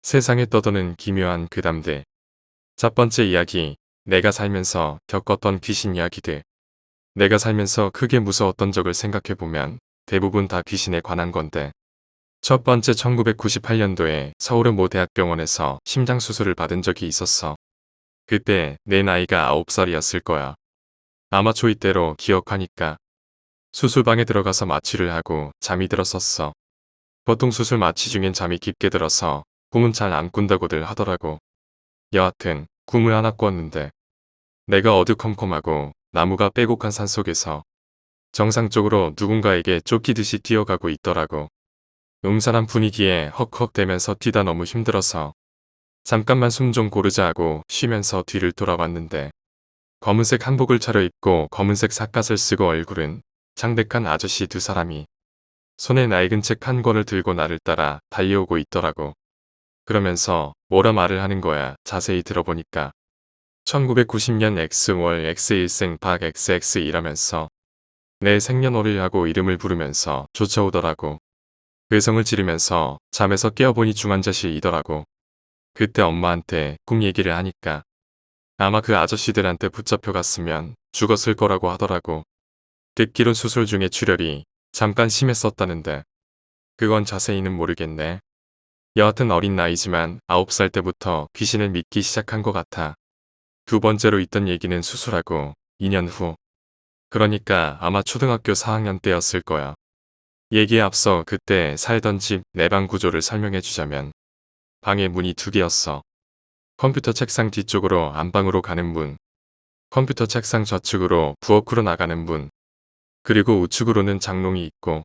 세상에 떠도는 기묘한 괴담들. 첫 번째 이야기, 내가 살면서 겪었던 귀신 이야기들. 내가 살면서 크게 무서웠던 적을 생각해보면 대부분 다 귀신에 관한 건데. 첫 번째 1998년도에 서울의 모 대학병원에서 심장수술을 받은 적이 있었어. 그때 내 나이가 9살이었을 거야. 아마 초2때로 기억하니까. 수술방에 들어가서 마취를 하고 잠이 들었었어. 보통 수술 마취 중엔 잠이 깊게 들어서 꿈은 잘 안 꾼다고들 하더라고. 여하튼 꿈을 하나 꿨는데 내가 어두컴컴하고 나무가 빼곡한 산속에서 정상적으로 누군가에게 쫓기듯이 뛰어가고 있더라고. 음산한 분위기에 헉헉대면서 뛰다 너무 힘들어서 잠깐만 숨 좀 고르자 하고 쉬면서 뒤를 돌아봤는데 검은색 한복을 차려입고 검은색 삿갓을 쓰고 얼굴은 창백한 아저씨 두 사람이 손에 낡은 책 한 권을 들고 나를 따라 달려오고 있더라고. 그러면서 뭐라 말을 하는 거야. 자세히 들어보니까 1990년 X월 X일생 박 XX 이라면서 내 생년월일하고 이름을 부르면서 쫓아오더라고. 외성을 지르면서 잠에서 깨어보니 중환자실이더라고. 그때 엄마한테 꿈 얘기를 하니까 아마 그 아저씨들한테 붙잡혀갔으면 죽었을 거라고 하더라고. 듣기론 수술 중에 출혈이 잠깐 심했었다는데 그건 자세히는 모르겠네. 여하튼 어린 나이지만 9살 때부터 귀신을 믿기 시작한 것 같아. 두 번째로 있던 얘기는 수술하고 2년 후. 그러니까 아마 초등학교 4학년 때였을 거야. 얘기에 앞서 그때 살던 집 내 방 구조를 설명해 주자면 방의 문이 두 개였어. 컴퓨터 책상 뒤쪽으로 안방으로 가는 문, 컴퓨터 책상 좌측으로 부엌으로 나가는 문, 그리고 우측으로는 장롱이 있고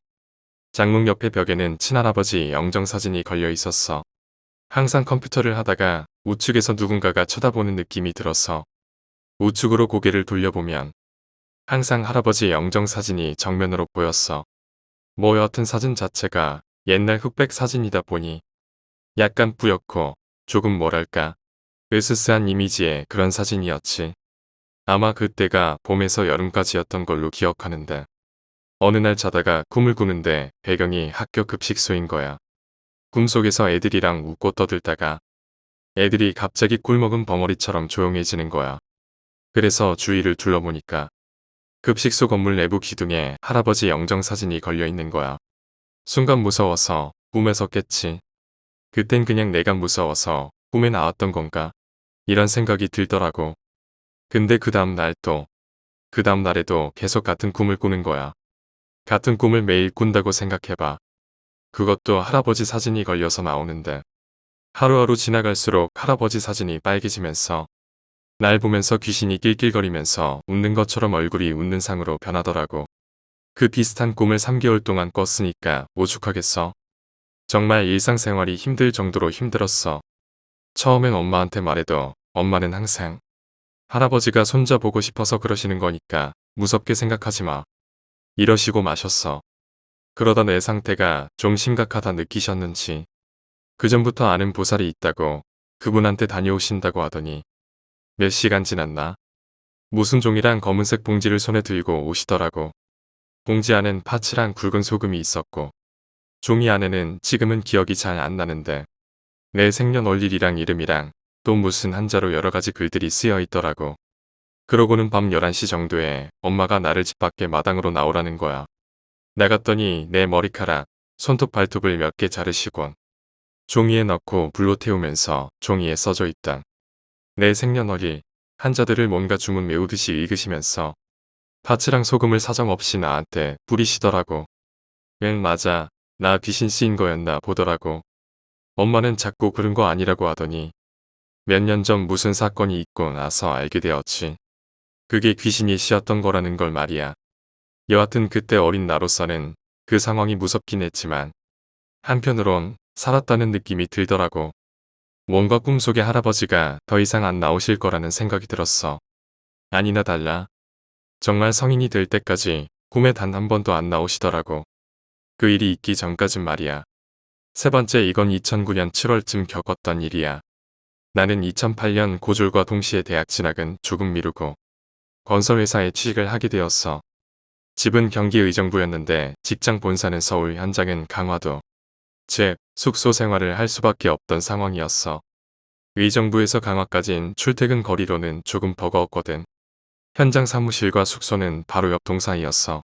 장롱 옆에 벽에는 친할아버지 영정사진이 걸려 있었어. 항상 컴퓨터를 하다가 우측에서 누군가가 쳐다보는 느낌이 들어서 우측으로 고개를 돌려보면 항상 할아버지 영정사진이 정면으로 보였어. 뭐 여하튼 사진 자체가 옛날 흑백 사진이다 보니 약간 뿌옇고 조금 뭐랄까 으스스한 이미지의 그런 사진이었지. 아마 그때가 봄에서 여름까지였던 걸로 기억하는데 어느 날 자다가 꿈을 꾸는데 배경이 학교 급식소인 거야. 꿈속에서 애들이랑 웃고 떠들다가 애들이 갑자기 꿀먹은 벙어리처럼 조용해지는 거야. 그래서 주위를 둘러보니까 급식소 건물 내부 기둥에 할아버지 영정사진이 걸려있는 거야. 순간 무서워서 꿈에서 깼지. 그땐 그냥 내가 무서워서 꿈에 나왔던 건가? 이런 생각이 들더라고. 근데 그 다음 날도 그 다음 날에도 계속 같은 꿈을 꾸는 거야. 같은 꿈을 매일 꾼다고 생각해봐. 그것도 할아버지 사진이 걸려서 나오는데 하루하루 지나갈수록 할아버지 사진이 빨개지면서 날 보면서 귀신이 낄낄거리면서 웃는 것처럼 얼굴이 웃는 상으로 변하더라고. 그 비슷한 꿈을 3개월 동안 꿨으니까 오죽하겠어. 정말 일상생활이 힘들 정도로 힘들었어. 처음엔 엄마한테 말해도 엄마는 항상 할아버지가 손자 보고 싶어서 그러시는 거니까 무섭게 생각하지 마. 이러시고 마셨어. 그러다 내 상태가 좀 심각하다 느끼셨는지 그전부터 아는 보살이 있다고 그분한테 다녀오신다고 하더니 몇 시간 지났나? 무슨 종이랑 검은색 봉지를 손에 들고 오시더라고. 봉지 안엔 파츠랑 굵은 소금이 있었고 종이 안에는 지금은 기억이 잘 안 나는데 내 생년월일이랑 이름이랑 또 무슨 한자로 여러 가지 글들이 쓰여 있더라고. 그러고는 밤 11시 정도에 엄마가 나를 집 밖에 마당으로 나오라는 거야. 나갔더니 내 머리카락, 손톱 발톱을 몇 개 자르시곤 종이에 넣고 불로 태우면서 종이에 써져 있다. 내 생년월일, 한자들을 뭔가 주문 외우듯이 읽으시면서 파츠랑 소금을 사정없이 나한테 뿌리시더라고. 응 맞아. 나 귀신 쓰인 거였나 보더라고. 엄마는 자꾸 그런 거 아니라고 하더니 몇 년 전 무슨 사건이 있고 나서 알게 되었지. 그게 귀신이 씌었던 거라는 걸 말이야. 여하튼 그때 어린 나로서는 그 상황이 무섭긴 했지만 한편으론 살았다는 느낌이 들더라고. 뭔가 꿈속의 할아버지가 더 이상 안 나오실 거라는 생각이 들었어. 아니나 달라. 정말 성인이 될 때까지 꿈에 단 한 번도 안 나오시더라고. 그 일이 있기 전까진 말이야. 세 번째 이건 2009년 7월쯤 겪었던 일이야. 나는 2008년 고졸과 동시에 대학 진학은 조금 미루고 건설회사에 취직을 하게 되었어. 집은 경기 의정부였는데 직장 본사는 서울, 현장은 강화도. 즉, 숙소 생활을 할 수밖에 없던 상황이었어. 의정부에서 강화까지인 출퇴근 거리로는 조금 버거웠거든. 현장 사무실과 숙소는 바로 옆 동사이였어.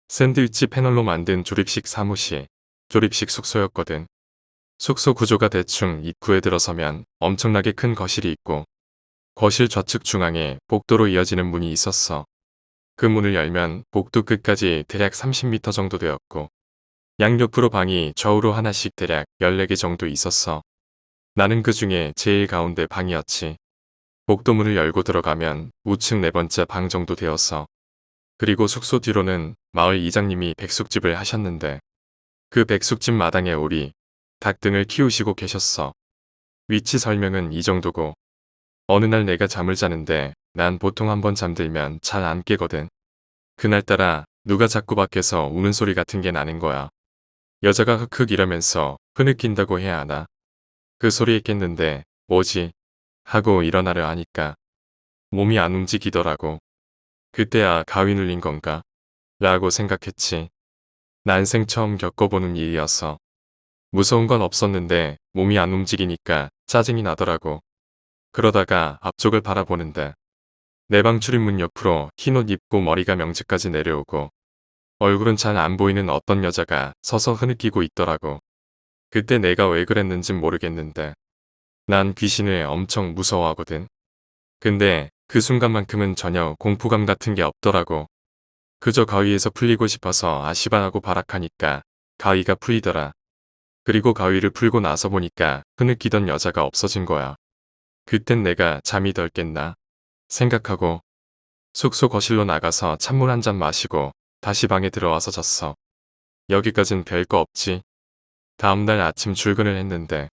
샌드위치 패널로 만든 조립식 사무실, 조립식 숙소였거든. 숙소 구조가 대충 입구에 들어서면 엄청나게 큰 거실이 있고 거실 좌측 중앙에 복도로 이어지는 문이 있었어. 그 문을 열면 복도 끝까지 대략 30m 정도 되었고 양옆으로 방이 좌우로 하나씩 대략 14개 정도 있었어. 나는 그 중에 제일 가운데 방이었지. 복도문을 열고 들어가면 우측 네 번째 방 정도 되었어. 그리고 숙소 뒤로는 마을 이장님이 백숙집을 하셨는데 그 백숙집 마당에 오리, 닭 등을 키우시고 계셨어. 위치 설명은 이 정도고 어느 날 내가 잠을 자는데 난 보통 한번 잠들면 잘 안 깨거든. 그날따라 누가 자꾸 밖에서 우는 소리 같은 게 나는 거야. 여자가 흑흑 이러면서 흐느낀다고 해야 하나. 그 소리에 깼는데 뭐지? 하고 일어나려 하니까 몸이 안 움직이더라고. 그때야 가위 눌린 건가? 라고 생각했지. 난생 처음 겪어보는 일이었어. 무서운 건 없었는데 몸이 안 움직이니까 짜증이 나더라고. 그러다가 앞쪽을 바라보는데 내 방 출입문 옆으로 흰옷 입고 머리가 명치까지 내려오고 얼굴은 잘 안 보이는 어떤 여자가 서서 흐느끼고 있더라고. 그때 내가 왜 그랬는진 모르겠는데 난 귀신을 엄청 무서워하거든. 근데 그 순간만큼은 전혀 공포감 같은 게 없더라고. 그저 가위에서 풀리고 싶어서 아시방하고 발악하니까 가위가 풀리더라. 그리고 가위를 풀고 나서 보니까 흐느끼던 여자가 없어진 거야. 그땐 내가 잠이 덜 깼나 생각하고 숙소 거실로 나가서 찬물 한 잔 마시고 다시 방에 들어와서 잤어. 여기까진 별거 없지. 다음날 아침 출근을 했는데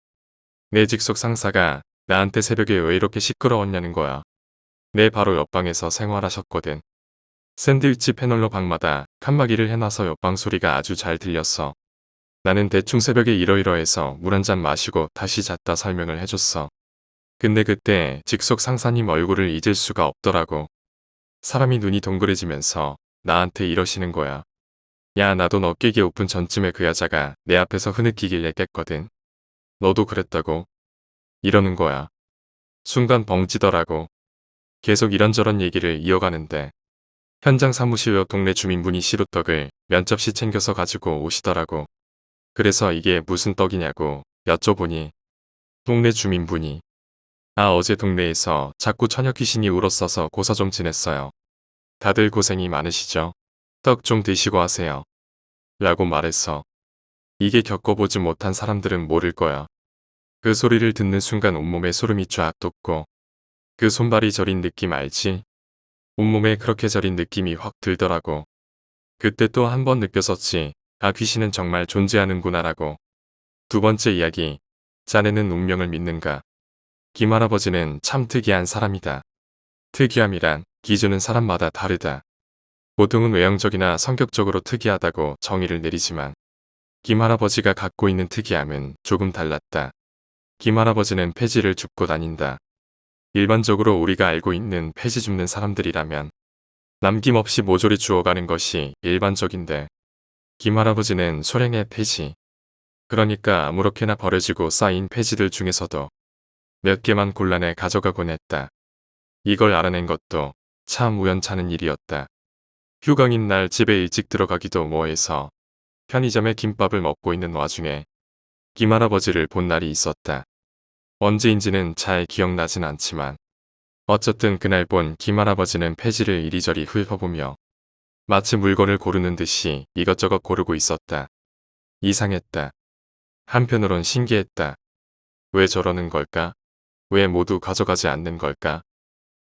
내 직속 상사가 나한테 새벽에 왜 이렇게 시끄러웠냐는 거야. 내 바로 옆방에서 생활하셨거든. 샌드위치 패널로 방마다 칸막이를 해놔서 옆방 소리가 아주 잘 들렸어. 나는 대충 새벽에 이러이러해서 물 한 잔 마시고 다시 잤다 설명을 해줬어. 근데 그때 직속 상사님 얼굴을 잊을 수가 없더라고. 사람이 눈이 동그래지면서 나한테 이러시는 거야. 야, 나도 너 깨기 오픈 전쯤에 그 여자가 내 앞에서 흐느끼길래 깼거든. 너도 그랬다고? 이러는 거야. 순간 벙찌더라고. 계속 이런저런 얘기를 이어가는데 현장 사무실 옆 동네 주민분이 시루떡을 면접시 챙겨서 가지고 오시더라고. 그래서 이게 무슨 떡이냐고 여쭤보니 동네 주민분이 어제 동네에서 자꾸 처녀 귀신이 울었어서 고사 좀 지냈어요. 다들 고생이 많으시죠? 떡 좀 드시고 하세요. 라고 말했어. 이게 겪어보지 못한 사람들은 모를 거야. 그 소리를 듣는 순간 온몸에 소름이 쫙 돋고 그 손발이 저린 느낌 알지? 온몸에 그렇게 저린 느낌이 확 들더라고. 그때 또 한 번 느꼈었지. 귀신은 정말 존재하는구나라고. 두 번째 이야기. 자네는 운명을 믿는가? 김할아버지는 참 특이한 사람이다. 특이함이란 기준은 사람마다 다르다. 보통은 외형적이나 성격적으로 특이하다고 정의를 내리지만 김할아버지가 갖고 있는 특이함은 조금 달랐다. 김할아버지는 폐지를 줍고 다닌다. 일반적으로 우리가 알고 있는 폐지 줍는 사람들이라면 남김없이 모조리 주워가는 것이 일반적인데 김할아버지는 소량의 폐지, 그러니까 아무렇게나 버려지고 쌓인 폐지들 중에서도 몇 개만 골라내 가져가곤 했다. 이걸 알아낸 것도 참 우연찮은 일이었다. 휴강인 날 집에 일찍 들어가기도 뭐해서 편의점에 김밥을 먹고 있는 와중에 김할아버지를 본 날이 있었다. 언제인지는 잘 기억나진 않지만 어쨌든 그날 본 김할아버지는 폐지를 이리저리 훑어보며 마치 물건을 고르는 듯이 이것저것 고르고 있었다. 이상했다. 한편으론 신기했다. 왜 저러는 걸까? 왜 모두 가져가지 않는 걸까?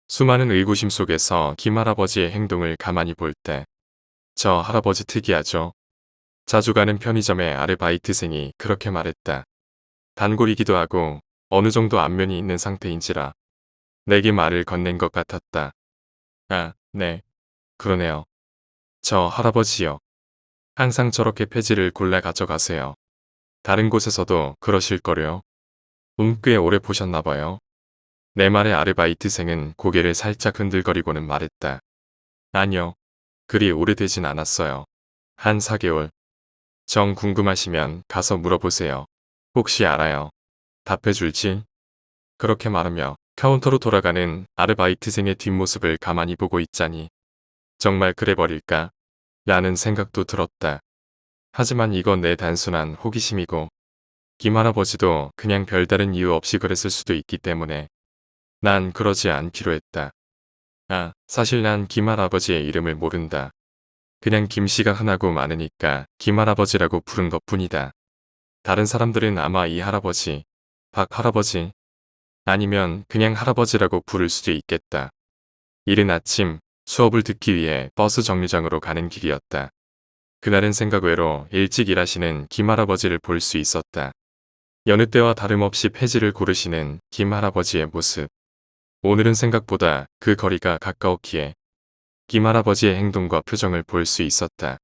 수많은 의구심 속에서 김할아버지의 행동을 가만히 볼 때 저 할아버지 특이하죠? 자주 가는 편의점의 아르바이트생이 그렇게 말했다. 단골이기도 하고 어느 정도 안면이 있는 상태인지라 내게 말을 건넨 것 같았다. 네. 그러네요. 저 할아버지요. 항상 저렇게 폐지를 골라 가져가세요. 다른 곳에서도 그러실 거려. 꽤 오래 보셨나 봐요. 내 말에 아르바이트생은 고개를 살짝 흔들거리고는 말했다. 아니요. 그리 오래되진 않았어요. 한 4개월. 정 궁금하시면 가서 물어보세요. 혹시 알아요. 답해줄지? 그렇게 말하며 카운터로 돌아가는 아르바이트생의 뒷모습을 가만히 보고 있자니 정말 그래 버릴까? 라는 생각도 들었다. 하지만 이건 내 단순한 호기심이고 김 할아버지도 그냥 별다른 이유 없이 그랬을 수도 있기 때문에 난 그러지 않기로 했다. 아, 사실 난 김 할아버지의 이름을 모른다. 그냥 김씨가 흔하고 많으니까 김 할아버지라고 부른 것뿐이다. 다른 사람들은 아마 이 할아버지, 박 할아버지, 아니면 그냥 할아버지라고 부를 수도 있겠다. 이른 아침 수업을 듣기 위해 버스 정류장으로 가는 길이었다. 그날은 생각 외로 일찍 일하시는 김 할아버지를 볼 수 있었다. 여느 때와 다름없이 폐지를 고르시는 김 할아버지의 모습. 오늘은 생각보다 그 거리가 가까웠기에 김 할아버지의 행동과 표정을 볼 수 있었다.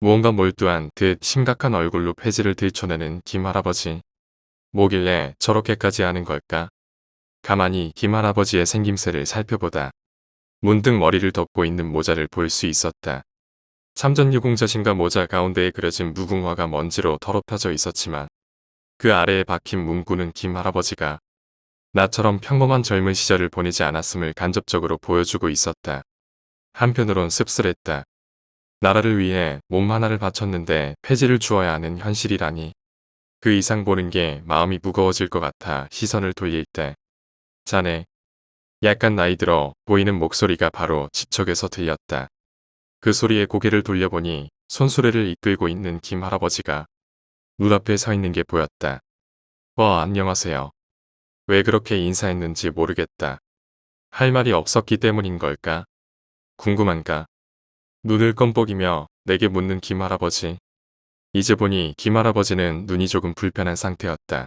무언가 몰두한 듯 심각한 얼굴로 폐지를 들춰내는 김 할아버지. 뭐길래 저렇게까지 하는 걸까? 가만히 김 할아버지의 생김새를 살펴보다 문득 머리를 덮고 있는 모자를 볼 수 있었다. 참전 유공자신가 모자 가운데에 그려진 무궁화가 먼지로 더럽혀져 있었지만 그 아래에 박힌 문구는 김 할아버지가 나처럼 평범한 젊은 시절을 보내지 않았음을 간접적으로 보여주고 있었다. 한편으론 씁쓸했다. 나라를 위해 몸 하나를 바쳤는데 폐지를 주어야 하는 현실이라니. 그 이상 보는 게 마음이 무거워질 것 같아 시선을 돌릴 때 자네. 약간 나이 들어 보이는 목소리가 바로 지척에서 들렸다. 그 소리에 고개를 돌려보니 손수레를 이끌고 있는 김 할아버지가 눈앞에 서 있는 게 보였다. 안녕하세요. 왜 그렇게 인사했는지 모르겠다. 할 말이 없었기 때문인 걸까? 궁금한가? 눈을 껌뻑이며 내게 묻는 김 할아버지. 이제 보니 김 할아버지는 눈이 조금 불편한 상태였다.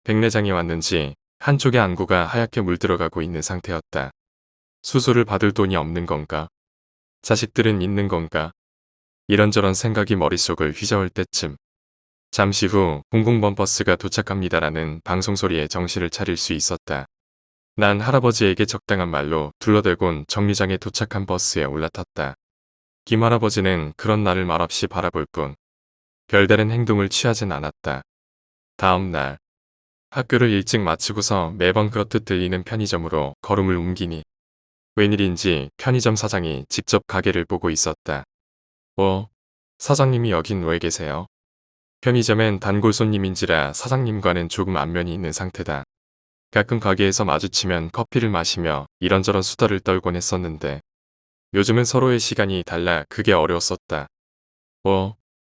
백내장이 왔는지 한쪽의 안구가 하얗게 물들어가고 있는 상태였다. 수술을 받을 돈이 없는 건가? 자식들은 있는 건가? 이런저런 생각이 머릿속을 휘저을 때쯤 잠시 후 공공번 버스가 도착합니다라는 방송소리에 정신을 차릴 수 있었다. 난 할아버지에게 적당한 말로 둘러대곤 정류장에 도착한 버스에 올라탔다. 김 할아버지는 그런 나를 말없이 바라볼 뿐 별다른 행동을 취하진 않았다. 다음 날 학교를 일찍 마치고서 매번 그렇듯 들리는 편의점으로 걸음을 옮기니 웬일인지 편의점 사장이 직접 가게를 보고 있었다. 사장님이 여긴 왜 계세요? 편의점엔 단골 손님인지라 사장님과는 조금 안면이 있는 상태다. 가끔 가게에서 마주치면 커피를 마시며 이런저런 수다를 떨곤 했었는데 요즘은 서로의 시간이 달라 그게 어려웠었다.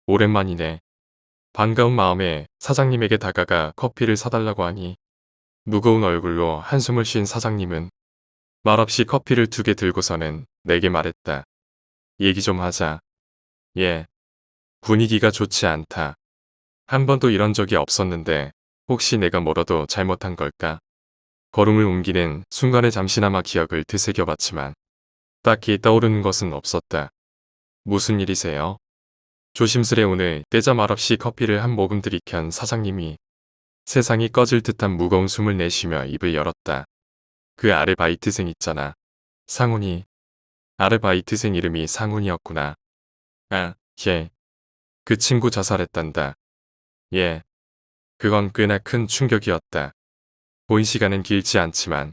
오랜만이네. 반가운 마음에 사장님에게 다가가 커피를 사달라고 하니 무거운 얼굴로 한숨을 쉰 사장님은 말없이 커피를 2개 들고서는 내게 말했다. 얘기 좀 하자. 예. 분위기가 좋지 않다. 한 번도 이런 적이 없었는데 혹시 내가 뭐라도 잘못한 걸까? 걸음을 옮기는 순간에 잠시나마 기억을 되새겨봤지만 딱히 떠오르는 것은 없었다. 무슨 일이세요? 조심스레 오늘 떼자 말없이 커피를 한 모금 들이켠 사장님이 세상이 꺼질 듯한 무거운 숨을 내쉬며 입을 열었다. 그 아르바이트생 있잖아. 상훈이. 아르바이트생 이름이 상훈이었구나. 걔. 그 친구 자살했단다. 예. 그건 꽤나 큰 충격이었다. 본 시간은 길지 않지만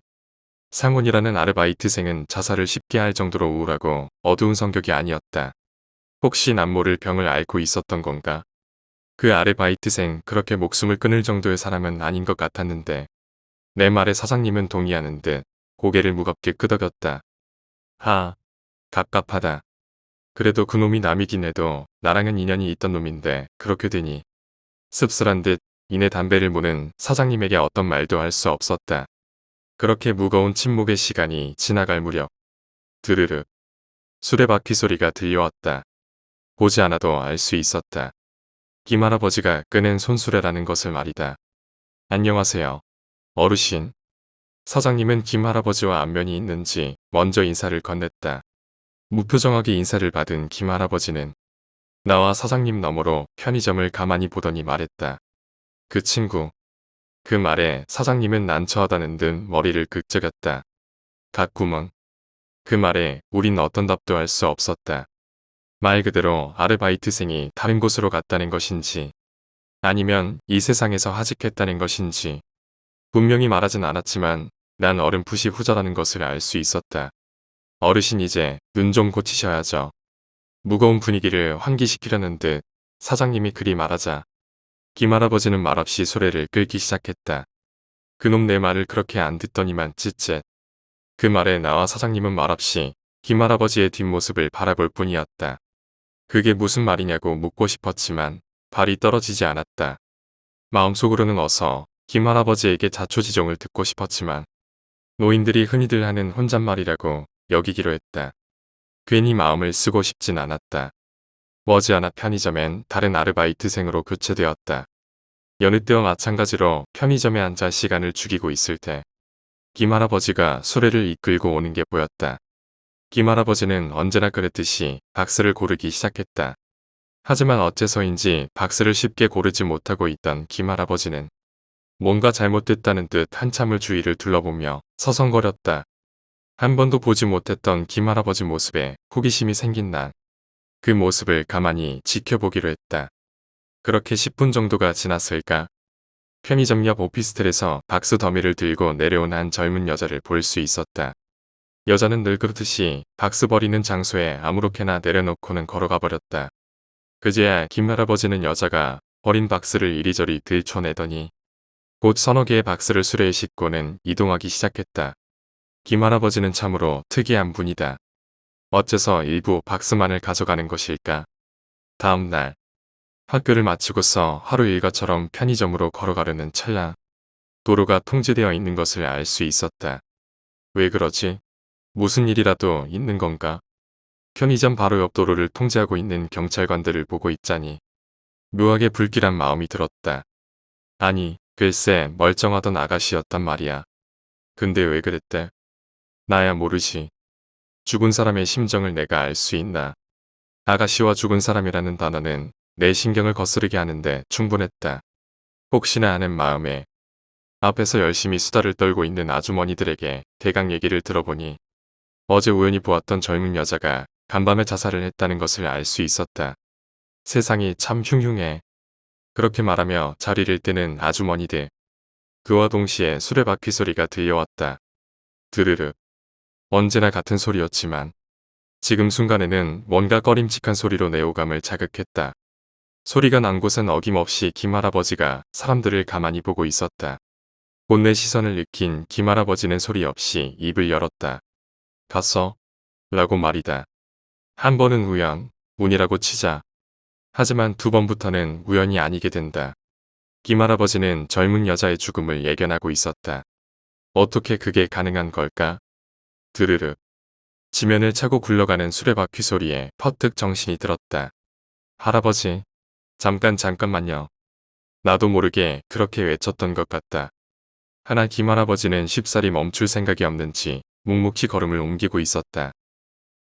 상훈이라는 아르바이트생은 자살을 쉽게 할 정도로 우울하고 어두운 성격이 아니었다. 혹시 난 모를 병을 앓고 있었던 건가? 그 아르바이트생 그렇게 목숨을 끊을 정도의 사람은 아닌 것 같았는데 내 말에 사장님은 동의하는 듯 고개를 무겁게 끄덕였다. 갑갑하다. 그래도 그놈이 남이긴 해도 나랑은 인연이 있던 놈인데 그렇게 되니 씁쓸한 듯 이내 담배를 무는 사장님에게 어떤 말도 할 수 없었다. 그렇게 무거운 침묵의 시간이 지나갈 무렵 드르륵 수레바퀴 소리가 들려왔다. 보지 않아도 알 수 있었다. 김 할아버지가 끄는 손수레라는 것을 말이다. 안녕하세요. 어르신. 사장님은 김 할아버지와 안면이 있는지 먼저 인사를 건넸다. 무표정하게 인사를 받은 김 할아버지는 나와 사장님 너머로 편의점을 가만히 보더니 말했다. 그 친구. 그 말에 사장님은 난처하다는 듯 머리를 긁적였다. 갓구멍. 그 말에 우린 어떤 답도 할 수 없었다. 말 그대로 아르바이트생이 다른 곳으로 갔다는 것인지 아니면 이 세상에서 하직했다는 것인지 분명히 말하진 않았지만 난 어렴풋이 후자라는 것을 알 수 있었다. 어르신 이제 눈 좀 고치셔야죠. 무거운 분위기를 환기시키려는 듯 사장님이 그리 말하자 김할아버지는 말없이 소래를 끌기 시작했다. 그놈 내 말을 그렇게 안 듣더니만 찌쨉. 그 말에 나와 사장님은 말없이 김할아버지의 뒷모습을 바라볼 뿐이었다. 그게 무슨 말이냐고 묻고 싶었지만 발이 떨어지지 않았다. 마음속으로는 어서 김할아버지에게 자초지종을 듣고 싶었지만 노인들이 흔히들 하는 혼잣말이라고 여기기로 했다. 괜히 마음을 쓰고 싶진 않았다. 머지않아 편의점엔 다른 아르바이트생으로 교체되었다. 여느 때와 마찬가지로 편의점에 앉아 시간을 죽이고 있을 때 김할아버지가 수레를 이끌고 오는 게 보였다. 김할아버지는 언제나 그랬듯이 박스를 고르기 시작했다. 하지만 어째서인지 박스를 쉽게 고르지 못하고 있던 김할아버지는 뭔가 잘못됐다는 듯 한참을 주위를 둘러보며 서성거렸다. 한 번도 보지 못했던 김할아버지 모습에 호기심이 생긴 난 그 모습을 가만히 지켜보기로 했다. 그렇게 10분 정도가 지났을까? 편의점 옆 오피스텔에서 박스 더미를 들고 내려온 한 젊은 여자를 볼 수 있었다. 여자는 늘 그렇듯이 박스 버리는 장소에 아무렇게나 내려놓고는 걸어가 버렸다. 그제야 김할아버지는 여자가 버린 박스를 이리저리 들춰내더니 곧 서너 개의 박스를 수레에 싣고는 이동하기 시작했다. 김할아버지는 참으로 특이한 분이다. 어째서 일부 박스만을 가져가는 것일까? 다음 날 학교를 마치고서 하루 일과처럼 편의점으로 걸어가려는 찰나 도로가 통제되어 있는 것을 알 수 있었다. 왜 그러지? 무슨 일이라도 있는 건가? 편의점 바로 옆 도로를 통제하고 있는 경찰관들을 보고 있자니 묘하게 불길한 마음이 들었다. 아니, 글쎄 멀쩡하던 아가씨였단 말이야. 근데 왜 그랬대? 나야 모르지. 죽은 사람의 심정을 내가 알 수 있나. 아가씨와 죽은 사람이라는 단어는 내 신경을 거스르게 하는데 충분했다. 혹시나 하는 마음에 앞에서 열심히 수다를 떨고 있는 아주머니들에게 대강 얘기를 들어보니 어제 우연히 보았던 젊은 여자가 간밤에 자살을 했다는 것을 알 수 있었다. 세상이 참 흉흉해. 그렇게 말하며 자리를 뜨는 아주머니들. 그와 동시에 수레바퀴 소리가 들려왔다. 드르륵. 언제나 같은 소리였지만 지금 순간에는 뭔가 꺼림칙한 소리로 내 오감을 자극했다. 소리가 난 곳은 어김없이 김할아버지가 사람들을 가만히 보고 있었다. 본내 시선을 느낀 김할아버지는 소리 없이 입을 열었다. 갔어? 라고 말이다. 한 번은 우연, 운이라고 치자. 하지만 두 번부터는 우연이 아니게 된다. 김할아버지는 젊은 여자의 죽음을 예견하고 있었다. 어떻게 그게 가능한 걸까? 드르륵. 지면을 차고 굴러가는 수레바퀴 소리에 퍼뜩 정신이 들었다. 할아버지, 잠깐만요. 나도 모르게 그렇게 외쳤던 것 같다. 하나 김할아버지는 쉽사리 멈출 생각이 없는지 묵묵히 걸음을 옮기고 있었다.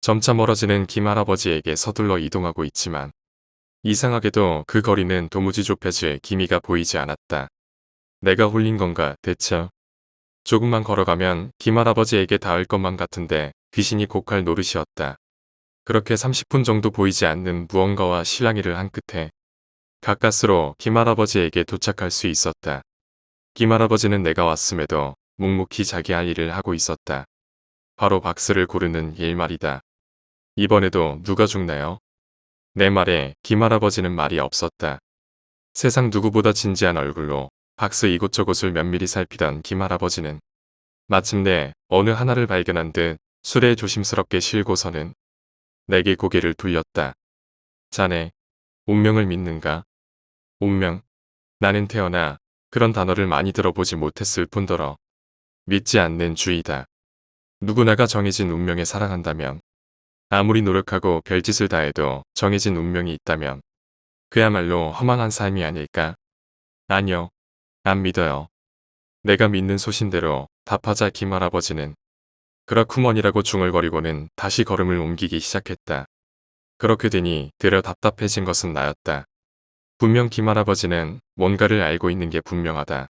점차 멀어지는 김할아버지에게 서둘러 이동하고 있지만 이상하게도 그 거리는 도무지 좁혀질 기미가 보이지 않았다. 내가 홀린 건가 대체? 조금만 걸어가면 김할아버지에게 닿을 것만 같은데 귀신이 곡할 노릇이었다. 그렇게 30분 정도 보이지 않는 무언가와 실랑이를 한 끝에 가까스로 김할아버지에게 도착할 수 있었다. 김할아버지는 내가 왔음에도 묵묵히 자기 할 일을 하고 있었다. 바로 박스를 고르는 일 말이다. 이번에도 누가 죽나요? 내 말에 김할아버지는 말이 없었다. 세상 누구보다 진지한 얼굴로 박스 이곳저곳을 면밀히 살피던 김할아버지는 마침내 어느 하나를 발견한 듯 수레에 조심스럽게 실고서는 내게 고개를 돌렸다. 자네, 운명을 믿는가? 운명? 나는 태어나 그런 단어를 많이 들어보지 못했을 뿐더러 믿지 않는 주의다. 누구나가 정해진 운명에 살아간다면 아무리 노력하고 별짓을 다해도 정해진 운명이 있다면 그야말로 허망한 삶이 아닐까? 아니요. 안 믿어요. 내가 믿는 소신대로 답하자 김할아버지는 그렇구먼이라고 중얼거리고는 다시 걸음을 옮기기 시작했다. 그렇게 되니 되려 답답해진 것은 나였다. 분명 김할아버지는 뭔가를 알고 있는 게 분명하다.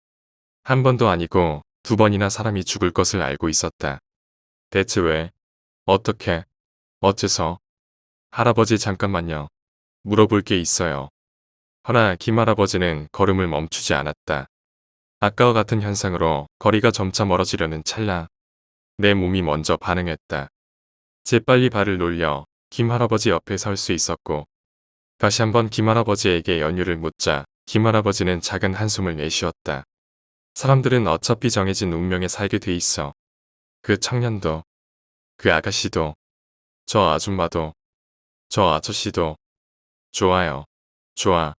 한 번도 아니고 두 번이나 사람이 죽을 것을 알고 있었다. 대체 왜? 어떻게? 어째서? 할아버지 잠깐만요. 물어볼 게 있어요. 허나 김할아버지는 걸음을 멈추지 않았다. 아까와 같은 현상으로 거리가 점차 멀어지려는 찰나 내 몸이 먼저 반응했다. 재빨리 발을 놀려 김할아버지 옆에 설 수 있었고 다시 한번 김할아버지에게 연유를 묻자 김할아버지는 작은 한숨을 내쉬었다. 사람들은 어차피 정해진 운명에 살게 돼 있어. 그 청년도, 그 아가씨도, 저 아줌마도, 저 아저씨도. 좋아요. 좋아.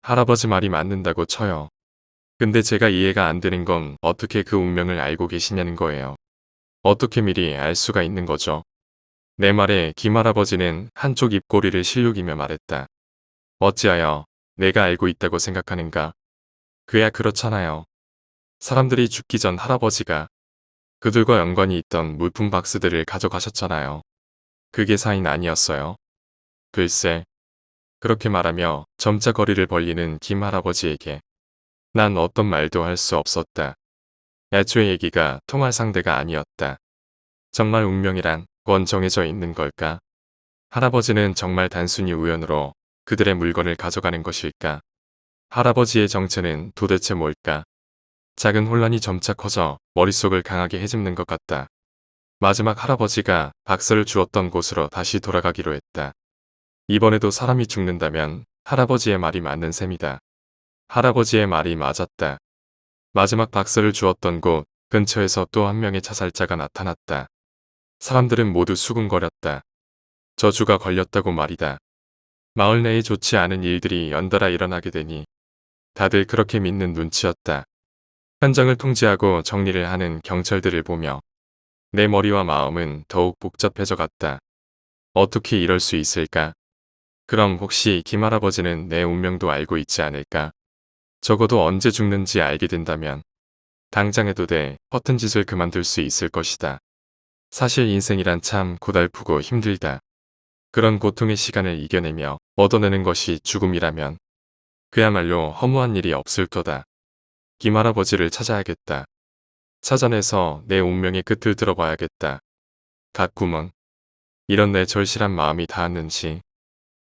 할아버지 말이 맞는다고 쳐요. 근데 제가 이해가 안 되는 건 어떻게 그 운명을 알고 계시냐는 거예요. 어떻게 미리 알 수가 있는 거죠? 내 말에 김할아버지는 한쪽 입꼬리를 실룩이며 말했다. 어찌하여 내가 알고 있다고 생각하는가? 그야 그렇잖아요. 사람들이 죽기 전 할아버지가 그들과 연관이 있던 물품 박스들을 가져가셨잖아요. 그게 사인 아니었어요? 글쎄, 그렇게 말하며 점차 거리를 벌리는 김할아버지에게 난 어떤 말도 할 수 없었다. 애초에 얘기가 통할 상대가 아니었다. 정말 운명이란 건 정해져 있는 걸까? 할아버지는 정말 단순히 우연으로 그들의 물건을 가져가는 것일까? 할아버지의 정체는 도대체 뭘까? 작은 혼란이 점차 커져 머릿속을 강하게 헤집는 것 같다. 마지막 할아버지가 박스를 주었던 곳으로 다시 돌아가기로 했다. 이번에도 사람이 죽는다면 할아버지의 말이 맞는 셈이다. 할아버지의 말이 맞았다. 마지막 박스를 주었던 곳 근처에서 또 한 명의 자살자가 나타났다. 사람들은 모두 수군거렸다. 저주가 걸렸다고 말이다. 마을 내에 좋지 않은 일들이 연달아 일어나게 되니 다들 그렇게 믿는 눈치였다. 현장을 통제하고 정리를 하는 경찰들을 보며 내 머리와 마음은 더욱 복잡해져 갔다. 어떻게 이럴 수 있을까? 그럼 혹시 김할아버지는 내 운명도 알고 있지 않을까? 적어도 언제 죽는지 알게 된다면 당장 해도 돼 허튼 짓을 그만둘 수 있을 것이다. 사실 인생이란 참 고달프고 힘들다. 그런 고통의 시간을 이겨내며 얻어내는 것이 죽음이라면 그야말로 허무한 일이 없을 거다. 김할아버지를 찾아야겠다. 찾아내서 내 운명의 끝을 들어봐야겠다. 가꾸먼 이런 내 절실한 마음이 닿았는지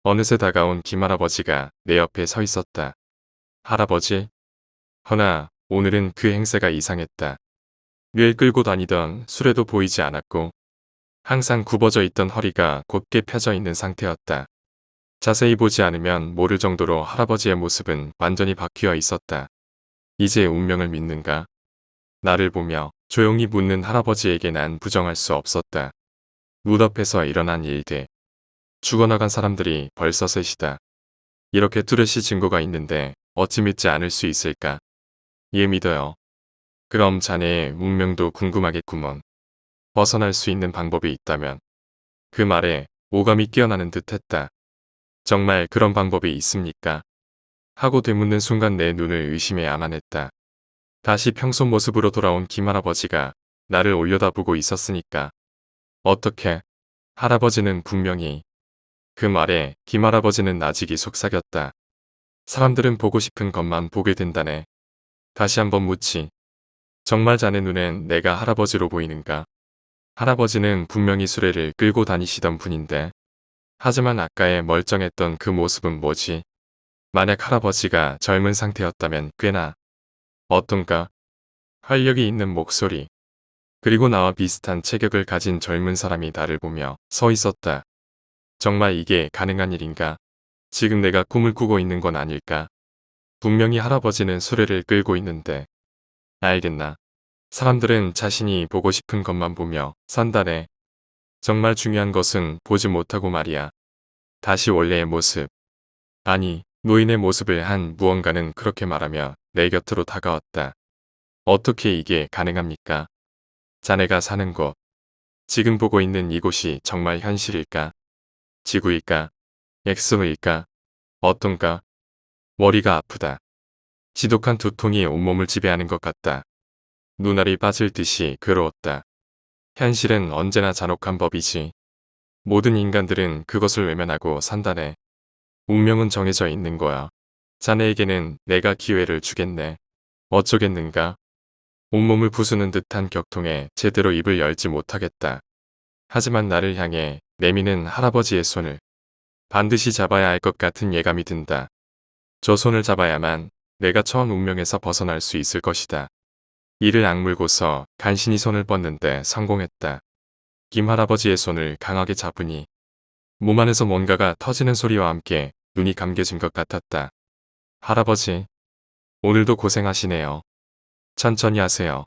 어느새 다가온 김할아버지가 내 옆에 서 있었다. 할아버지? 허나 오늘은 그 행세가 이상했다. 늘 끌고 다니던 수레도 보이지 않았고 항상 굽어져 있던 허리가 곧게 펴져 있는 상태였다. 자세히 보지 않으면 모를 정도로 할아버지의 모습은 완전히 바뀌어 있었다. 이제 운명을 믿는가? 나를 보며 조용히 묻는 할아버지에게 난 부정할 수 없었다. 무덤에서 일어난 일들. 죽어나간 사람들이 벌써 셋이다. 이렇게 뚜렷이 증거가 있는데 어찌 믿지 않을 수 있을까? 예, 믿어요. 그럼 자네의 운명도 궁금하겠구먼. 벗어날 수 있는 방법이 있다면. 그 말에 오감이 깨어나는 듯 했다. 정말 그런 방법이 있습니까? 하고 되묻는 순간 내 눈을 의심해야만 했다. 다시 평소 모습으로 돌아온 김할아버지가 나를 올려다보고 있었으니까. 어떻게? 할아버지는 분명히. 그 말에 김할아버지는 나직이 속삭였다. 사람들은 보고 싶은 것만 보게 된다네. 다시 한번 묻지. 정말 자네 눈엔 내가 할아버지로 보이는가? 할아버지는 분명히 수레를 끌고 다니시던 분인데. 하지만 아까의 멀쩡했던 그 모습은 뭐지? 만약 할아버지가 젊은 상태였다면 꽤나 어떤가? 활력이 있는 목소리. 그리고 나와 비슷한 체격을 가진 젊은 사람이 나를 보며 서 있었다. 정말 이게 가능한 일인가? 지금 내가 꿈을 꾸고 있는 건 아닐까? 분명히 할아버지는 수레를 끌고 있는데. 알겠나? 사람들은 자신이 보고 싶은 것만 보며 산다네. 정말 중요한 것은 보지 못하고 말이야. 다시 원래의 모습. 아니, 노인의 모습을 한 무언가는 그렇게 말하며 내 곁으로 다가왔다. 어떻게 이게 가능합니까? 자네가 사는 곳. 지금 보고 있는 이곳이 정말 현실일까? 지구일까? 엑소일까? 어떤가? 머리가 아프다. 지독한 두통이 온몸을 지배하는 것 같다. 눈알이 빠질 듯이 괴로웠다. 현실은 언제나 잔혹한 법이지. 모든 인간들은 그것을 외면하고 산다네. 운명은 정해져 있는 거야. 자네에게는 내가 기회를 주겠네. 어쩌겠는가? 온몸을 부수는 듯한 격통에 제대로 입을 열지 못하겠다. 하지만 나를 향해 내미는 할아버지의 손을 반드시 잡아야 할 것 같은 예감이 든다. 저 손을 잡아야만 내가 처한 운명에서 벗어날 수 있을 것이다. 이를 악물고서 간신히 손을 뻗는데 성공했다. 김 할아버지의 손을 강하게 잡으니 몸 안에서 뭔가가 터지는 소리와 함께 눈이 감겨진 것 같았다. 할아버지, 오늘도 고생하시네요. 천천히 하세요.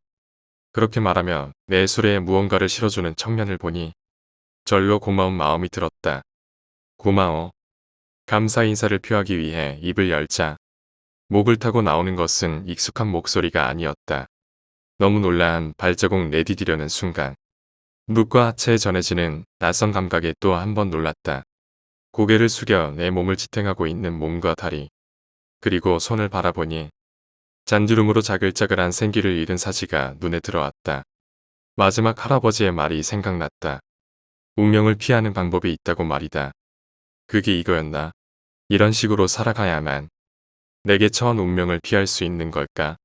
그렇게 말하며 내 수레에 무언가를 실어주는 청년을 보니 절로 고마운 마음이 들었다. 고마워. 감사 인사를 표하기 위해 입을 열자 목을 타고 나오는 것은 익숙한 목소리가 아니었다. 너무 놀란 발자국 내디디려는 순간 묵과 하체에 전해지는 낯선 감각에 또 한 번 놀랐다. 고개를 숙여 내 몸을 지탱하고 있는 몸과 다리 그리고 손을 바라보니 잔주름으로 자글자글한 생기를 잃은 사지가 눈에 들어왔다. 마지막 할아버지의 말이 생각났다. 운명을 피하는 방법이 있다고 말이다. 그게 이거였나? 이런 식으로 살아가야만 내게 처한 운명을 피할 수 있는 걸까?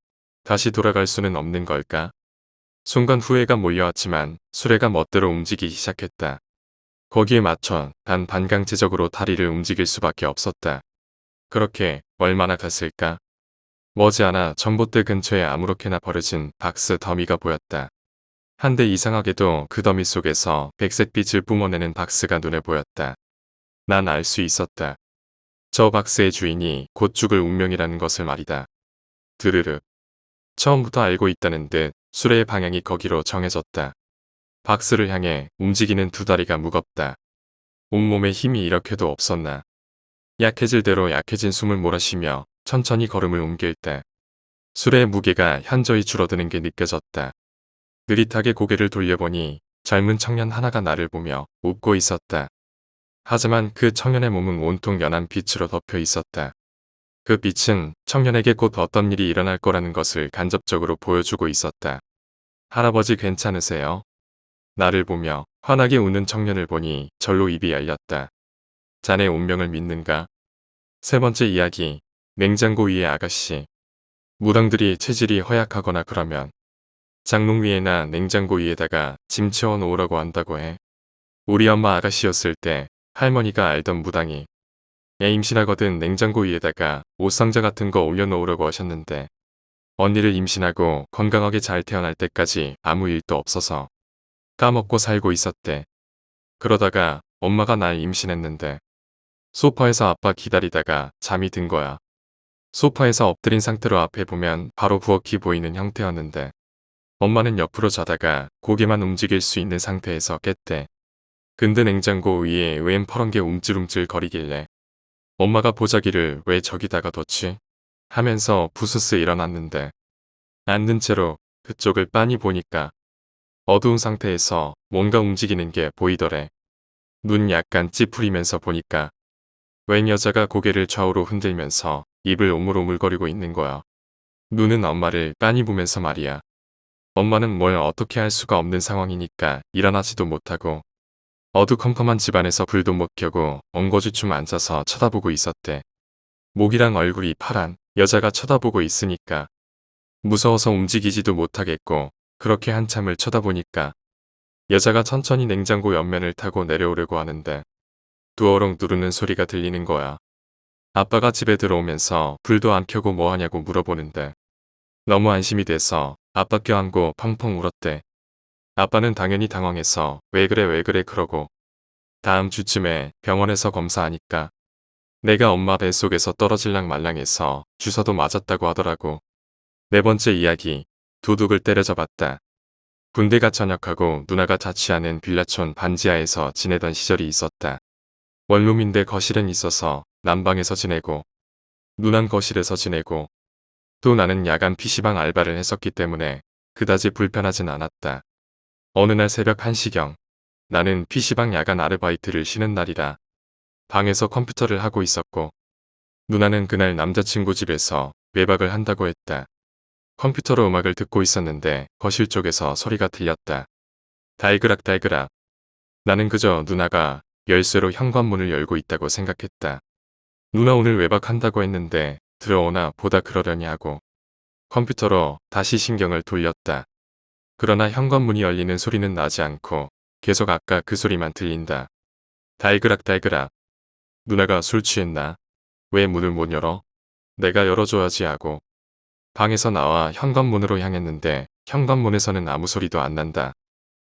다시 돌아갈 수는 없는 걸까? 순간 후회가 몰려왔지만 수레가 멋대로 움직이기 시작했다. 거기에 맞춰 단 반강제적으로 다리를 움직일 수밖에 없었다. 그렇게 얼마나 갔을까? 머지않아 전봇대 근처에 아무렇게나 버려진 박스 더미가 보였다. 한데 이상하게도 그 더미 속에서 백색빛을 뿜어내는 박스가 눈에 보였다. 난 알 수 있었다. 저 박스의 주인이 곧 죽을 운명이라는 것을 말이다. 드르륵. 처음부터 알고 있다는 듯 수레의 방향이 거기로 정해졌다. 박스를 향해 움직이는 두 다리가 무겁다. 온몸에 힘이 이렇게도 없었나. 약해질 대로 약해진 숨을 몰아쉬며 천천히 걸음을 옮길 때 수레의 무게가 현저히 줄어드는 게 느껴졌다. 느릿하게 고개를 돌려보니 젊은 청년 하나가 나를 보며 웃고 있었다. 하지만 그 청년의 몸은 온통 연한 빛으로 덮여 있었다. 그 빛은 청년에게 곧 어떤 일이 일어날 거라는 것을 간접적으로 보여주고 있었다. 할아버지 괜찮으세요? 나를 보며 환하게 웃는 청년을 보니 절로 입이 열렸다. 자네 운명을 믿는가? 세 번째 이야기. 냉장고 위의 아가씨. 무당들이 체질이 허약하거나 그러면 장롱 위에나 냉장고 위에다가 짐 채워 놓으라고 한다고 해. 우리 엄마 아가씨였을 때 할머니가 알던 무당이 애 임신하거든 냉장고 위에다가 옷상자 같은 거 올려놓으라고 하셨는데 언니를 임신하고 건강하게 잘 태어날 때까지 아무 일도 없어서 까먹고 살고 있었대. 그러다가 엄마가 날 임신했는데 소파에서 아빠 기다리다가 잠이 든 거야. 소파에서 엎드린 상태로 앞에 보면 바로 부엌이 보이는 형태였는데 엄마는 옆으로 자다가 고개만 움직일 수 있는 상태에서 깼대. 근데 냉장고 위에 웬 퍼런 게 움찔움찔 거리길래 엄마가 보자기를 왜 저기다가 뒀지? 하면서 부스스 일어났는데 앉는 채로 그쪽을 빤히 보니까 어두운 상태에서 뭔가 움직이는 게 보이더래. 눈 약간 찌푸리면서 보니까 웬 여자가 고개를 좌우로 흔들면서 입을 오물오물거리고 있는 거야. 눈은 엄마를 빤히 보면서 말이야. 엄마는 뭘 어떻게 할 수가 없는 상황이니까 일어나지도 못하고 어두컴컴한 집안에서 불도 못 켜고 엉거주춤 앉아서 쳐다보고 있었대. 목이랑 얼굴이 파란 여자가 쳐다보고 있으니까 무서워서 움직이지도 못하겠고 그렇게 한참을 쳐다보니까 여자가 천천히 냉장고 옆면을 타고 내려오려고 하는데 두어렁 누르는 소리가 들리는 거야. 아빠가 집에 들어오면서 불도 안 켜고 뭐 하냐고 물어보는데 너무 안심이 돼서 아빠 껴안고 펑펑 울었대. 아빠는 당연히 당황해서 왜 그래 왜 그래 그러고 다음 주쯤에 병원에서 검사하니까 내가 엄마 뱃속에서 떨어질랑 말랑해서 주사도 맞았다고 하더라고. 네 번째 이야기. 도둑을 때려잡았다. 군대가 전역하고 누나가 자취하는 빌라촌 반지하에서 지내던 시절이 있었다. 원룸인데 거실은 있어서 난방에서 지내고 누난 거실에서 지내고 또 나는 야간 PC방 알바를 했었기 때문에 그다지 불편하진 않았다. 어느 날 새벽 1시경 나는 PC방 야간 아르바이트를 쉬는 날이라 방에서 컴퓨터를 하고 있었고 누나는 그날 남자친구 집에서 외박을 한다고 했다. 컴퓨터로 음악을 듣고 있었는데 거실 쪽에서 소리가 들렸다. 달그락달그락. 나는 그저 누나가 열쇠로 현관문을 열고 있다고 생각했다. 누나 오늘 외박한다고 했는데 들어오나 보다 그러려니 하고 컴퓨터로 다시 신경을 돌렸다. 그러나 현관문이 열리는 소리는 나지 않고 계속 아까 그 소리만 들린다. 달그락달그락. 누나가 술 취했나? 왜 문을 못 열어? 내가 열어줘야지 하고 방에서 나와 현관문으로 향했는데 현관문에서는 아무 소리도 안 난다.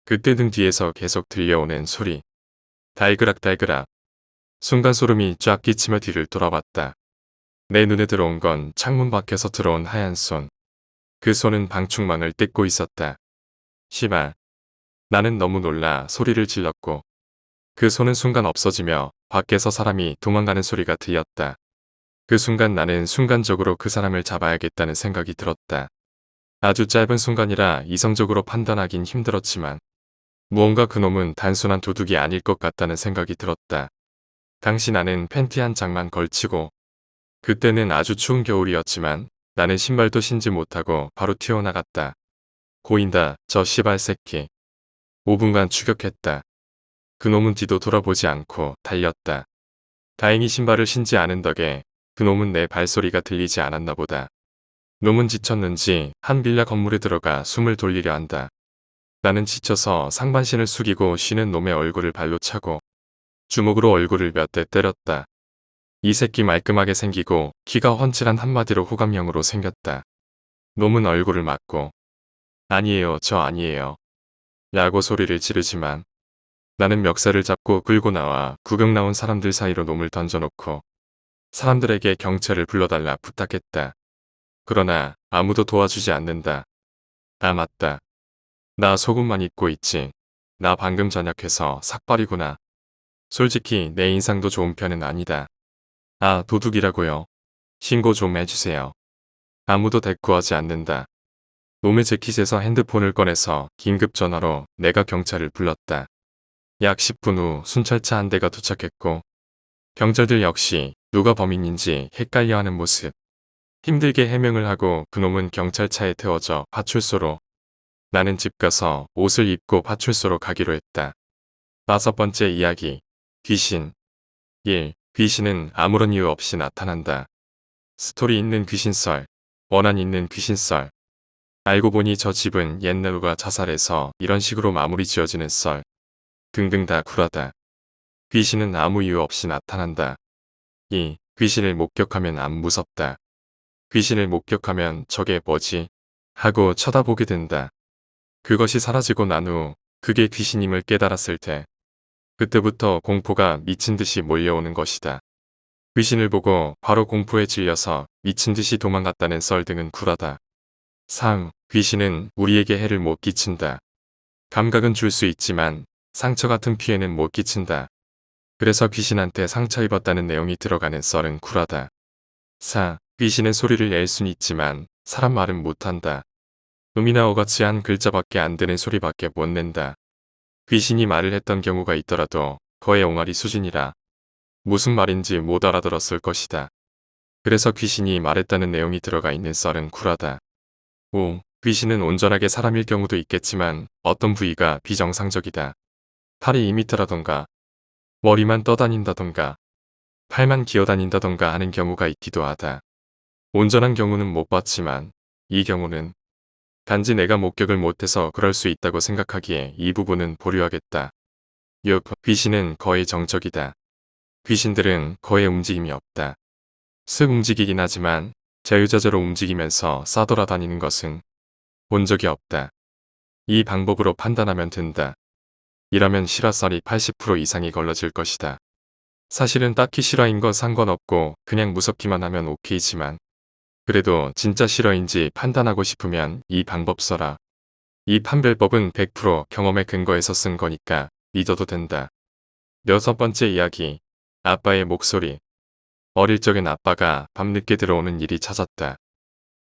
그때 등 뒤에서 계속 들려오는 소리. 달그락달그락. 순간 소름이 쫙 끼치며 뒤를 돌아봤다. 내 눈에 들어온 건 창문 밖에서 들어온 하얀 손. 그 손은 방충망을 뜯고 있었다. 시발. 나는 너무 놀라 소리를 질렀고 그 손은 순간 없어지며 밖에서 사람이 도망가는 소리가 들렸다. 그 순간 나는 순간적으로 그 사람을 잡아야겠다는 생각이 들었다. 아주 짧은 순간이라 이성적으로 판단하긴 힘들었지만 무언가 그놈은 단순한 도둑이 아닐 것 같다는 생각이 들었다. 당시 나는 팬티 한 장만 걸치고 그때는 아주 추운 겨울이었지만 나는 신발도 신지 못하고 바로 튀어나갔다. 고인다 저 씨발 새끼. 5분간 추격했다. 그놈은 뒤도 돌아보지 않고 달렸다. 다행히 신발을 신지 않은 덕에 그놈은 내 발소리가 들리지 않았나 보다. 놈은 지쳤는지 한 빌라 건물에 들어가 숨을 돌리려 한다. 나는 지쳐서 상반신을 숙이고 쉬는 놈의 얼굴을 발로 차고 주먹으로 얼굴을 몇 대 때렸다. 이 새끼 말끔하게 생기고 키가 훤칠한 한마디로 호감형으로 생겼다. 놈은 얼굴을 맞고 아니에요 저 아니에요 라고 소리를 지르지만 나는 멱살을 잡고 끌고 나와 구경 나온 사람들 사이로 놈을 던져놓고 사람들에게 경찰을 불러달라 부탁했다. 그러나 아무도 도와주지 않는다. 아 맞다. 나 속옷만 입고 있지. 나 방금 전역해서 삭발이구나. 솔직히 내 인상도 좋은 편은 아니다. 아 도둑이라고요. 신고 좀 해주세요. 아무도 대꾸하지 않는다. 놈의 재킷에서 핸드폰을 꺼내서 긴급 전화로 내가 경찰을 불렀다. 약 10분 후 순찰차 한 대가 도착했고 경찰들 역시 누가 범인인지 헷갈려하는 모습. 힘들게 해명을 하고 그놈은 경찰차에 태워져 파출소로. 나는 집 가서 옷을 입고 파출소로 가기로 했다. 5번째 이야기. 귀신. 1. 귀신은 아무런 이유 없이 나타난다. 스토리 있는 귀신썰. 원한 있는 귀신썰. 알고 보니 저 집은 옛날 누가 자살해서 이런 식으로 마무리 지어지는 썰. 등등 다 쿨하다. 귀신은 아무 이유 없이 나타난다. 2. 귀신을 목격하면 안 무섭다. 귀신을 목격하면 저게 뭐지? 하고 쳐다보게 된다. 그것이 사라지고 난 후 그게 귀신임을 깨달았을 때 그때부터 공포가 미친 듯이 몰려오는 것이다. 귀신을 보고 바로 공포에 질려서 미친 듯이 도망갔다는 썰 등은 쿨하다. 3. 귀신은 우리에게 해를 못 끼친다. 감각은 줄 수 있지만 상처 같은 피해는 못 끼친다. 그래서 귀신한테 상처 입었다는 내용이 들어가는 썰은 쿨하다. 4. 귀신은 소리를 낼 순 있지만 사람 말은 못한다. 음이나 어같이 한 글자밖에 안 되는 소리밖에 못 낸다. 귀신이 말을 했던 경우가 있더라도 거의 옹알이 수준이라 무슨 말인지 못 알아들었을 것이다. 그래서 귀신이 말했다는 내용이 들어가 있는 썰은 쿨하다. 5. 귀신은 온전하게 사람일 경우도 있겠지만 어떤 부위가 비정상적이다. 팔이 2m라던가 머리만 떠다닌다던가 팔만 기어다닌다던가 하는 경우가 있기도 하다. 온전한 경우는 못 봤지만 이 경우는 단지 내가 목격을 못해서 그럴 수 있다고 생각하기에 이 부분은 보류하겠다. 6. 귀신은 거의 정적이다. 귀신들은 거의 움직임이 없다. 쓱 움직이긴 하지만 자유자재로 움직이면서 싸돌아다니는 것은 본 적이 없다. 이 방법으로 판단하면 된다. 이러면 실화썰이 80% 이상이 걸러질 것이다. 사실은 딱히 실화인 건 상관없고 그냥 무섭기만 하면 오케이지만 그래도 진짜 실화인지 판단하고 싶으면 이 방법 써라. 이 판별법은 100% 경험에 근거해서 쓴 거니까 믿어도 된다. 6번째 이야기. 아빠의 목소리. 어릴 적엔 아빠가 밤늦게 들어오는 일이 잦았다.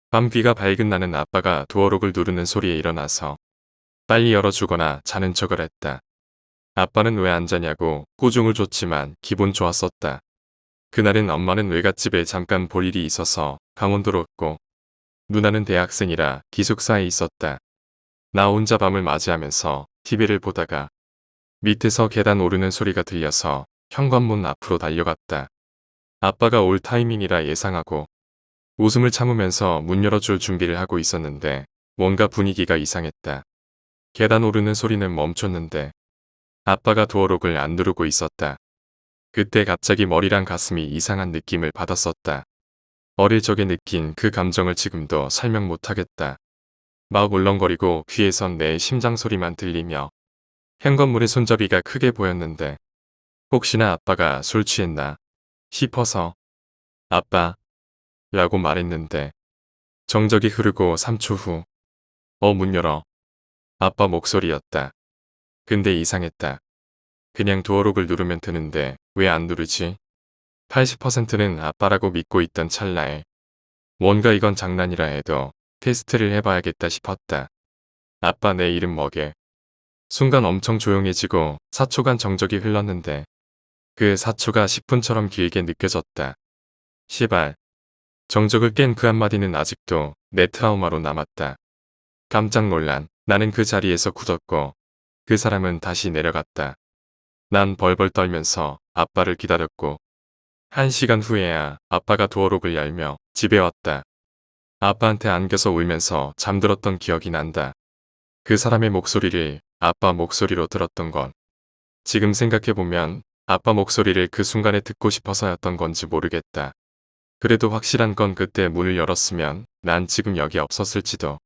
밤 귀가 밝은 나는 아빠가 도어록을 누르는 소리에 일어나서 빨리 열어주거나 자는 척을 했다. 아빠는 왜 안 자냐고 꾸중을 줬지만 기분 좋았었다. 그날은 엄마는 외갓집에 잠깐 볼 일이 있어서 강원도로 갔고 누나는 대학생이라 기숙사에 있었다. 나 혼자 밤을 맞이하면서 TV를 보다가 밑에서 계단 오르는 소리가 들려서 현관문 앞으로 달려갔다. 아빠가 올 타이밍이라 예상하고 웃음을 참으면서 문 열어줄 준비를 하고 있었는데 뭔가 분위기가 이상했다. 계단 오르는 소리는 멈췄는데 아빠가 도어록을 안 누르고 있었다. 그때 갑자기 머리랑 가슴이 이상한 느낌을 받았었다. 어릴 적에 느낀 그 감정을 지금도 설명 못하겠다. 막 울렁거리고 귀에선 내 심장 소리만 들리며 현관문의 손잡이가 크게 보였는데 혹시나 아빠가 술 취했나 싶어서 아빠 라고 말했는데 정적이 흐르고 3초 후 문 열어. 아빠 목소리였다. 근데 이상했다. 그냥 도어록을 누르면 되는데 왜 안 누르지? 80%는 아빠라고 믿고 있던 찰나에 뭔가 이건 장난이라 해도 테스트를 해봐야겠다 싶었다. 아빠 내 이름 뭐게? 순간 엄청 조용해지고 4초간 정적이 흘렀는데 그 4초가 10분처럼 길게 느껴졌다. 시발. 정적을 깬 그 한마디는 아직도 내 트라우마로 남았다. 깜짝 놀란 나는 그 자리에서 굳었고 그 사람은 다시 내려갔다. 난 벌벌 떨면서 아빠를 기다렸고 1시간 후에야 아빠가 도어록을 열며 집에 왔다. 아빠한테 안겨서 울면서 잠들었던 기억이 난다. 그 사람의 목소리를 아빠 목소리로 들었던 건 지금 생각해보면 아빠 목소리를 그 순간에 듣고 싶어서였던 건지 모르겠다. 그래도 확실한 건 그때 문을 열었으면 난 지금 여기 없었을지도.